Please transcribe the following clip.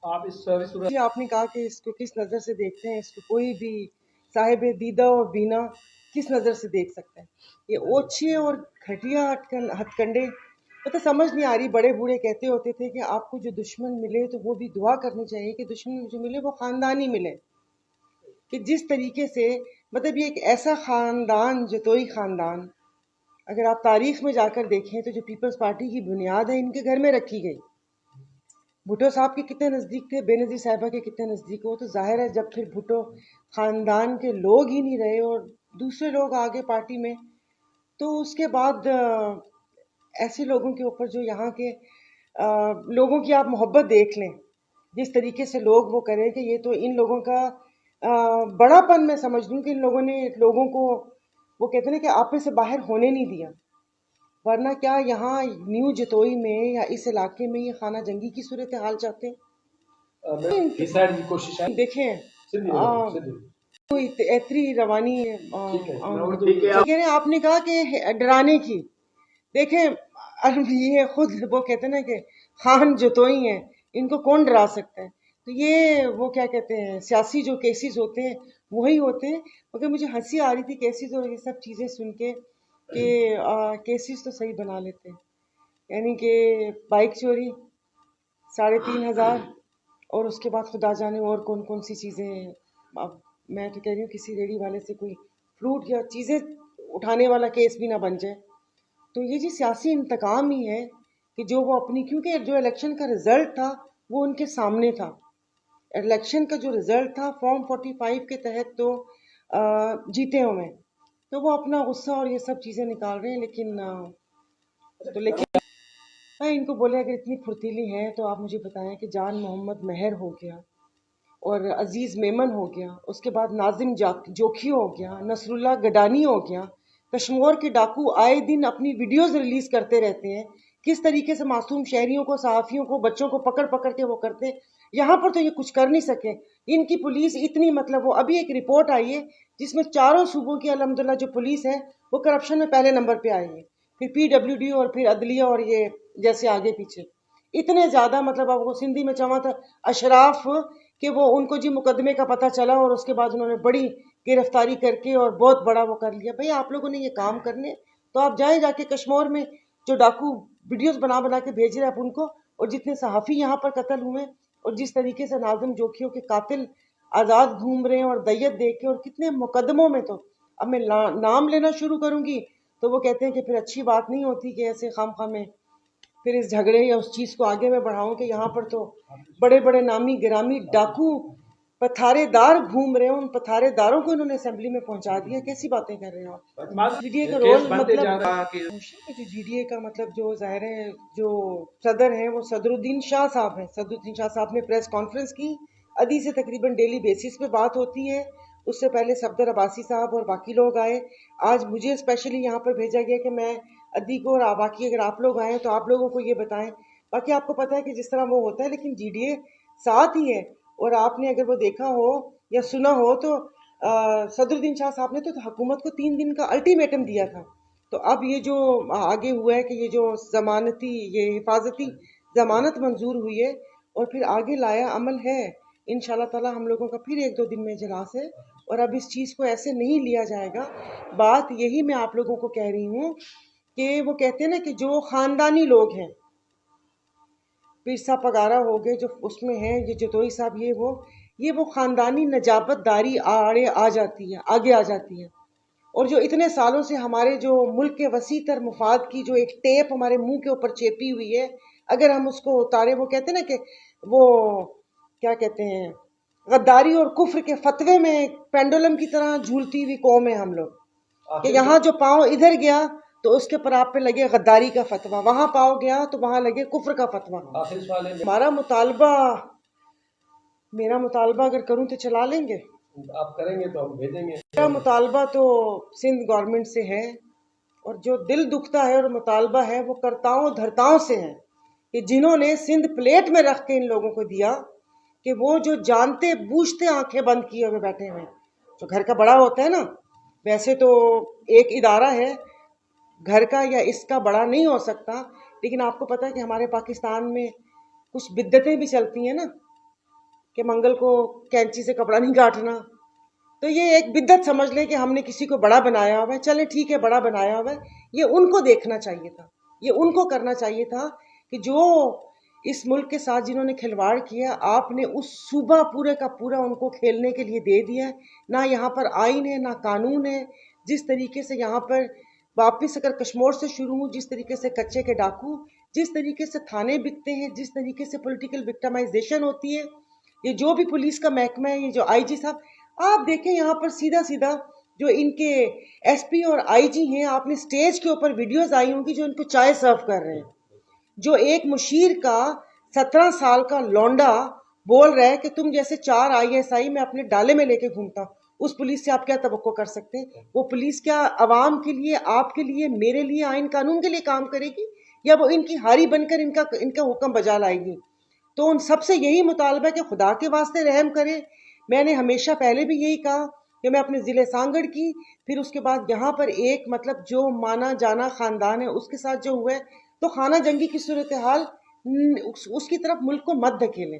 آپ اس سروس جی آپ نے کہا کہ اس کو کس نظر سے دیکھتے ہیں، اس کو کوئی بھی صاحب دیدہ اور بینا کس نظر سے دیکھ سکتا ہے؟ یہ اوچھے اور گھٹیا ہتھ کنڈے پتہ سمجھ نہیں آ رہی. بڑے بوڑھے کہتے ہوتے تھے کہ آپ کو جو دشمن ملے تو وہ بھی دعا کرنی چاہیے کہ دشمن جو ملے وہ خاندانی ملے. کہ جس طریقے سے مطلب یہ ایک ایسا خاندان، جتوئی خاندان، اگر آپ تاریخ میں جا کر دیکھیں تو جو پیپلز پارٹی کی بنیاد ہے ان کے گھر میں رکھی گئی. بھٹو صاحب کے کتنے نزدیک تھے، بے نظیر صاحبہ کے کتنے نزدیک ہو. تو ظاہر ہے جب پھر بھٹو خاندان کے لوگ ہی نہیں رہے اور دوسرے لوگ آگے پارٹی میں، تو اس کے بعد ایسے لوگوں کے اوپر جو یہاں کے لوگوں کی آپ محبت دیکھ لیں، جس طریقے سے لوگ وہ کریں کہ یہ تو ان لوگوں کا بڑا پن میں سمجھ لوں کہ ان لوگوں نے لوگوں کو وہ کہتے ہیں کہ آپے سے باہر ہونے نہیں دیا. ورنہ کیا یہاں نیو جتوئی میں یا اس علاقے میں یہ خانہ جنگی کی صورتحال چاہتے ہیں؟ دیکھیں ایتری روانی آپ نے کہا کہ ڈرانے کی. دیکھیں یہ خود وہ کہتے ہیں نا کہ خان جتوئی ہیں، ان کو کون ڈرا سکتا ہے؟ تو یہ وہ کیا کہتے ہیں سیاسی جو کیسز ہوتے ہیں وہی ہوتے ہیں. مگر مجھے ہنسی آ رہی تھی کیسز اور یہ سب چیزیں سن کے کہ کیسز تو صحیح بنا لیتے ہیں. یعنی کہ بائک چوری 3,500 اور اس کے بعد خدا جانے اور کون کون سی چیزیں. اب میں تو کہہ رہی ہوں کسی ریڑھی والے سے کوئی فروٹ یا چیزیں اٹھانے والا کیس بھی نہ بن جائے. تو یہ جی سیاسی انتقام ہی ہے کہ جو وہ اپنی، کیونکہ جو الیکشن کا رزلٹ تھا وہ ان کے سامنے تھا. الیکشن کا جو رزلٹ تھا فارم 45 کے تحت تو جیتے ہوئے، تو وہ اپنا غصہ اور یہ سب چیزیں نکال رہے ہیں. لیکن ان کو بولے اگر اتنی پھرتیلی ہیں تو آپ مجھے بتائیں کہ جان محمد مہر ہو گیا اور عزیز میمن ہو گیا، اس کے بعد ناظم جوکھی ہو گیا، نصر اللہ گڈانی ہو گیا، کشمور کے ڈاکو آئے دن اپنی ویڈیوز ریلیز کرتے رہتے ہیں کس طریقے سے معصوم شہریوں کو، صحافیوں کو، بچوں کو پکڑ پکڑ کے وہ کرتے ہیں. یہاں پر تو یہ کچھ کر نہیں سکے. ان کی پولیس اتنی مطلب وہ ابھی ایک رپورٹ آئی ہے جس میں چاروں صوبوں کی الحمدللہ جو پولیس ہے وہ کرپشن میں پہلے نمبر پہ آئی ہے، پھر PWD اور پھر عدلیہ اور یہ جیسے آگے پیچھے اتنے زیادہ مطلب اب وہ سندھی میں چواں تھا اشراف کہ وہ ان کو جی مقدمے کا پتہ چلا اور اس کے بعد انہوں نے بڑی گرفتاری کر کے اور بہت بڑا وہ کر لیا. بھئی آپ لوگوں نے یہ کام کرنے تو آپ جائیں جا کے کشمور میں جو ڈاکو ویڈیوز بنا بنا کے بھیج رہے آپ ان کو، اور جتنے صحافی یہاں پر قتل ہوئے اور جس طریقے سے ناظم جوکھیوں کے قاتل آزاد گھوم رہے ہیں اور دیت دیکھ کے اور کتنے مقدموں میں. تو اب میں نام لینا شروع کروں گی تو وہ کہتے ہیں کہ پھر اچھی بات نہیں ہوتی کہ ایسے خام خواہ میں پھر اس جھگڑے یا اس چیز کو آگے میں بڑھاؤں کہ یہاں پر تو بڑے بڑے نامی گرامی ڈاکو پتھارے دار گھوم رہے ہیں، ان پتھارے داروں کو انہوں نے اسمبلی میں پہنچا دیا. کیسی باتیں کر رہے ہیں آپ؟ جی ڈی اے کا رول مطلب جو جی ڈی اے کا مطلب جو ظاہر ہے جو صدر ہیں وہ صدر الدین شاہ صاحب ہیں. صدر الدین شاہ صاحب نے پریس کانفرنس کی، ادھی سے تقریباً ڈیلی بیسس پہ بات ہوتی ہے. اس سے پہلے صفدر عباسی صاحب اور باقی لوگ آئے. آج مجھے اسپیشلی یہاں پر بھیجا گیا کہ میں ادھی کو اور باقی اگر آپ لوگ آئیں تو آپ لوگوں کو یہ بتائیں. باقی آپ کو پتہ ہے کہ جس طرح وہ ہوتا ہے لیکن جی ڈی اے ساتھ ہی ہے. اور آپ نے اگر وہ دیکھا ہو یا سنا ہو تو صدر الدین شاہ صاحب نے تو حکومت کو 3 دن کا الٹیمیٹم دیا تھا. تو اب یہ جو آگے ہوا ہے کہ یہ جو ضمانتی یہ حفاظتی ضمانت منظور ہوئی ہے اور پھر آگے لایا عمل ہے انشاءاللہ تعالی ہم لوگوں کا پھر 1-2 دن میں اجلاس ہے اور اب اس چیز کو ایسے نہیں لیا جائے گا. بات یہی میں آپ لوگوں کو کہہ رہی ہوں کہ وہ کہتے ہیں نا کہ جو خاندانی لوگ ہیں، پیرسا پگارا ہو گئے جو اس میں ہیں، یہ جتوئی صاحب یہ وہ خاندانی نجابت داری آڑے آ جاتی ہے، آگے آ جاتی ہے. اور جو اتنے سالوں سے ہمارے جو ملک کے وسیع تر مفاد کی جو ایک ٹیپ ہمارے منہ کے اوپر چیپی ہوئی ہے، اگر ہم اس کو اتارے، وہ کہتے ہیں نا کہ وہ کیا کہتے ہیں غداری اور کفر کے فتوے میں پینڈولم کی طرح جھولتی ہوئی قوم ہے ہم لوگ. کہ یہاں جو پاؤں ادھر گیا تو اس کے پر آپ پہ لگے غداری کا فتویٰ، وہاں پاؤں گیا تو وہاں لگے کفر کا فتویٰ. میرا مطالبہ اگر کروں تو چلا لیں گے؟ آپ کریں گے تو ہم بھیجیں گے. میرا مطالبہ تو سندھ گورنمنٹ سے ہے اور جو دل دکھتا ہے اور مطالبہ ہے وہ کرتاؤں دھرتاؤں سے ہے کہ جنہوں نے سندھ پلیٹ میں رکھ کے ان لوگوں کو دیا کہ وہ جو جانتے بوجھتے آنکھیں بند کیے ہوئے بیٹھے ہوئے. جو گھر کا بڑا ہوتا ہے نا، ویسے تو ایک ادارہ ہے گھر کا یا اس کا بڑا نہیں ہو سکتا، لیکن آپ کو پتہ ہے کہ ہمارے پاکستان میں کچھ بدعتیں بھی چلتی ہیں نا. کہ منگل کو کینچی سے کپڑا نہیں کاٹنا. تو یہ ایک بدعت سمجھ لیں کہ ہم نے کسی کو بڑا بنایا ہوا ہے. چلیں ٹھیک ہے, بڑا بنایا ہوا ہے, یہ ان کو دیکھنا چاہیے تھا, یہ ان کو کرنا چاہیے تھا کہ جو اس ملک کے ساتھ جنہوں نے کھلواڑ کیا, آپ نے اس صوبہ پورے کا پورا ان کو کھیلنے کے لیے دے دیا ہے. نہ یہاں پر آئین ہے, نہ قانون ہے. جس طریقے سے یہاں پر واپس اگر کشمور سے شروع ہوں, جس طریقے سے کچے کے ڈاکو, جس طریقے سے تھانے بکتے ہیں, جس طریقے سے پولیٹیکل وکٹمائزیشن ہوتی ہے, یہ جو بھی پولیس کا محکمہ ہے, یہ جو آئی جی صاحب, آپ دیکھیں یہاں پر سیدھا سیدھا جو ان کے ایس پی اور آئی جی ہیں, آپ نے سٹیج کے اوپر ویڈیوز آئی ہوں گی جو ان کو چائے سرو کر رہے ہیں. جو ایک مشیر کا 17 سال کا لونڈا بول رہا ہے کہ تم جیسے 4 ISI میں اپنے ڈالے میں لے کے گھومتا ہوں, اس پولیس سے آپ کیا توقع کر سکتے ہیں؟ وہ پولیس کیا عوام کے لیے, آپ کے لیے, میرے لیے, آئین قانون کے لیے کام کرے گی, یا وہ ان کی ہاری بن کر ان کا حکم بجا لائے گی؟ تو ان سب سے یہی مطالبہ ہے کہ خدا کے واسطے رحم کرے. میں نے ہمیشہ پہلے بھی یہی کہا کہ میں اپنے ضلع سانگڑ کی, پھر اس کے بعد یہاں پر ایک مطلب جو مانا جانا خاندان ہے اس کے ساتھ جو ہوا ہے, تو خانہ جنگی کی صورتحال اس کی طرف ملک کو مت دھکیلیں.